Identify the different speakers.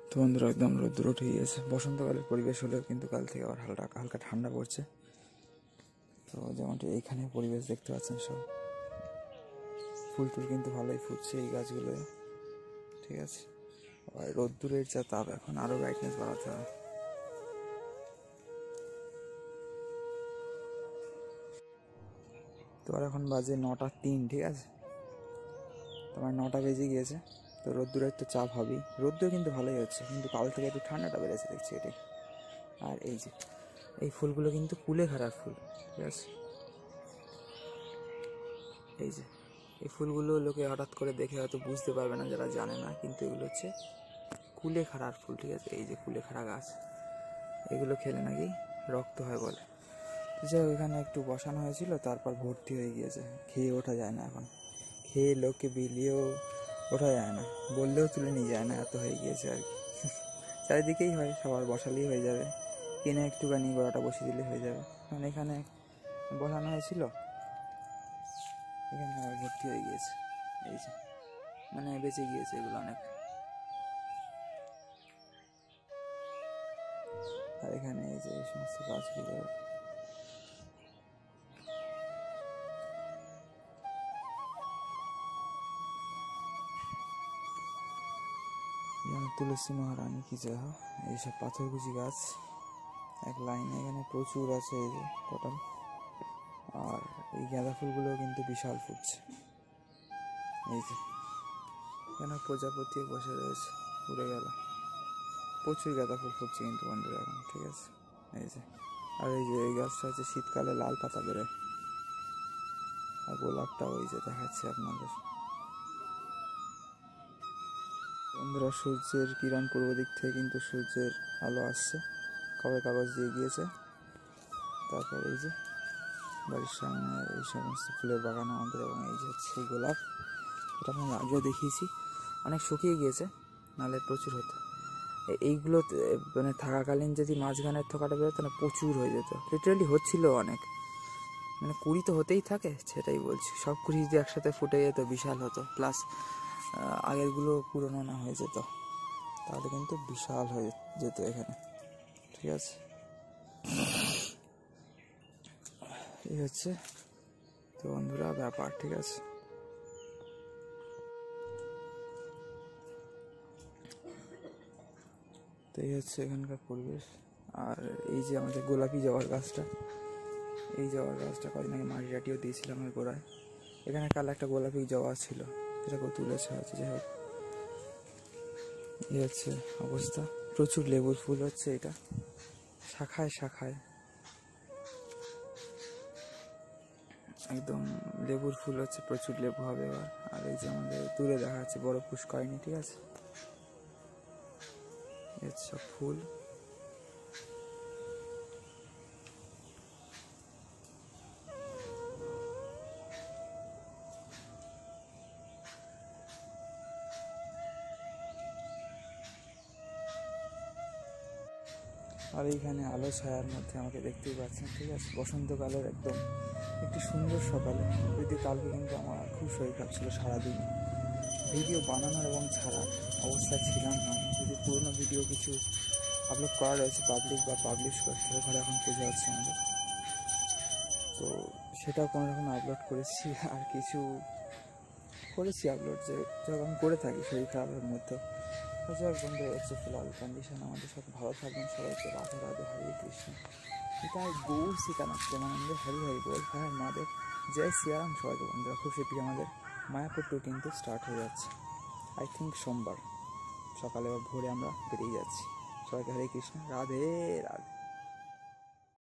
Speaker 1: তো বন্ধুরা একদম রোদ্দুর উঠে গিয়েছে। বসন্তকালের পরিবেশ হলেও কিন্তু কাল থেকে আবার হালকা হালকা ঠান্ডা পড়ছে। তো যেমনটি এইখানে পরিবেশ দেখতে পাচ্ছেন, সব ফুল টুল কিন্তু ভালোই ফুটছে এই গাছগুলো, ঠিক আছে। আর রোদ্দুরের যা তাপ, এখন আরও ব্রাইটনেস বাড়াতে হবে। তো আর এখন বাজে 9:03, ঠিক আছে। তোমার 9টা বেজে গিয়েছে। তো রোদ্দুরের তো চাপ হবেই, রোদ্দুর কিন্তু ভালোই হচ্ছে, কিন্তু কাল থেকে একটু ঠান্ডাটা বেড়েছে দেখছি এটাই। আর এই যে এই ফুলগুলো কিন্তু কুলেখাড়ার ফুল, ঠিক আছে। এই যে এই ফুলগুলো লোকে হঠাৎ করে দেখে হয়তো বুঝতে পারবে না, যারা জানে না, কিন্তু এগুলো হচ্ছে কুলেখাড়ার ফুল, ঠিক আছে। এই যে কুলেখাড়া গাছ, এগুলো খেলে নাকি রক্ত হয় বলে। যাই হোক, এখানে একটু বসানো হয়েছিল, তারপর ভর্তি হয়ে গিয়েছে, খেয়ে ওঠা যায় না। এখন খেয়ে লোককে বিলিয়েও ওঠা যায় না, বললেও তুলে নিয়ে যায় না, এত হয়ে গিয়েছে আর কি। চারিদিকেই হয়, সবার বসালেই হয়ে যাবে, কিনে একটুখানি গোড়াটা বসিয়ে দিলে হয়ে যাবে। কারণ এখানে বসানো হয়েছিল, এখানে আবার ভর্তি হয়ে গিয়েছে। এই যে মানে বেঁচে গিয়েছে এগুলো অনেক। আর এখানে এই যে এই সমস্ত গাছগুলো, তুলসী মহারানী কি যা, এইসব পাথরকুচি গাছ এক লাইনে এখানে প্রচুর আছে, এই যে টোটাল। আর এই গাঁদা ফুলগুলো কিন্তু বিশাল ফুটছে, এই যে কেন প্রজাপতিও বসে রয়েছে, উড়ে গেল। প্রচুর গাঁদা ফুল ফুটছে কিন্তু বন্ধুরা এখন, ঠিক আছে। এই যে আর এই যে এই গাছটা হচ্ছে শীতকালে লাল পাতা বেরোয়। আর গোলাপটা ওই যে দেখাচ্ছি আপনাদের বন্ধুরা। সূর্যের কিরণ পূর্ব দিক থেকে কিন্তু সূর্যের আলো আসছে, খবরের কাগজ দিয়ে গিয়েছে। তারপর এই যে বাড়ির সামনে এই সমস্ত ফুলের বাগান আমাদের, এবং এই যে হচ্ছে গোলাপ, এটা আমি আগেও দেখিয়েছি। অনেক শুকিয়ে গিয়েছে, নাহলে প্রচুর হতো। এইগুলো মানে থাকাকালীন যদি মাঝখানের থোকাটা বেরোতো না, প্রচুর হয়ে যেত, লিটারালি হচ্ছিল অনেক। মানে কুড়ি তো হতেই থাকে, সেটাই বলছি। সব কুড়ি যদি একসাথে ফুটে যেত বিশাল হতো, প্লাস আগেরগুলো পুরনো না হয়ে যেত, তাহলে কিন্তু বিশাল হয়ে যেত এখানে, ঠিক আছে। এই হচ্ছে তো বন্ধুরা ব্যাপার, ঠিক আছে। তো এই হচ্ছে এখানকার পরিবেশ। আর এই যে আমাদের গোলাপি জবার গাছটা, এই জবার গাছটা কদিন আগে মাটি টাটিও দিয়েছিলাম এর গোড়ায়। এখানে কাল একটা গোলাপি জবা ছিল, সেটাকেও তুলেছে হচ্ছে। যাই হোক, এই হচ্ছে অবস্থা। প্রচুর লেবুর ফুল হচ্ছে, এটা শাখায় শাখায় একদম লেবুর ফুল হচ্ছে, প্রচুর লেবু হবে এবার। আর এই যে আমাদের দূরে দেখা যাচ্ছে বড় পুষ্করিণী, ঠিক আছে। এর সব ফুল। আর এইখানে আলো ছায়ার মধ্যে আমাকে দেখতেই পাচ্ছেন, ঠিক আছে। বসন্তকালের একদম একটি সুন্দর সকালে, যদি কালকে কিন্তু আমার খুব শরীর খারাপ ছিল, সারাদিন ভিডিও বানানোর এবং ছাড়ার অবস্থায় ছিলাম না। যদি পুরোনো ভিডিও কিছু আপলোড করা রয়েছে পাবলিক বা পাবলিশ করতে হবে, ঘরে এখন পুজো হচ্ছে আমাদের, তো সেটাও কোনো রকম আপলোড করেছি। আর কিছু করেছি আপলোড, যে যখন করে থাকি শরীর খারাপের মধ্যে। যাই বন্ধু, হচ্ছে ফিলহাল কন্ডিশন আমাদের সাথে। ভালো থাকবেন সবাইকে। রাধে রাধে, হরে কৃষ্ণ, পিতায় গৌর সীতানাথ প্রেমানন্দে, হরি হরি বল, হ্যাঁ মহাদেব, জয় সিয়ারাম। সবাইকে বন্ধুরা, খুব শীঘ্রই আমাদের মায়াপুর ট্যুর কিন্তু স্টার্ট হয়ে যাচ্ছে। আই থিঙ্ক সোমবার সকালে বা ভোরে আমরা বেরিয়ে যাচ্ছি। সবাইকে হরে কৃষ্ণ, রাধে রাধে।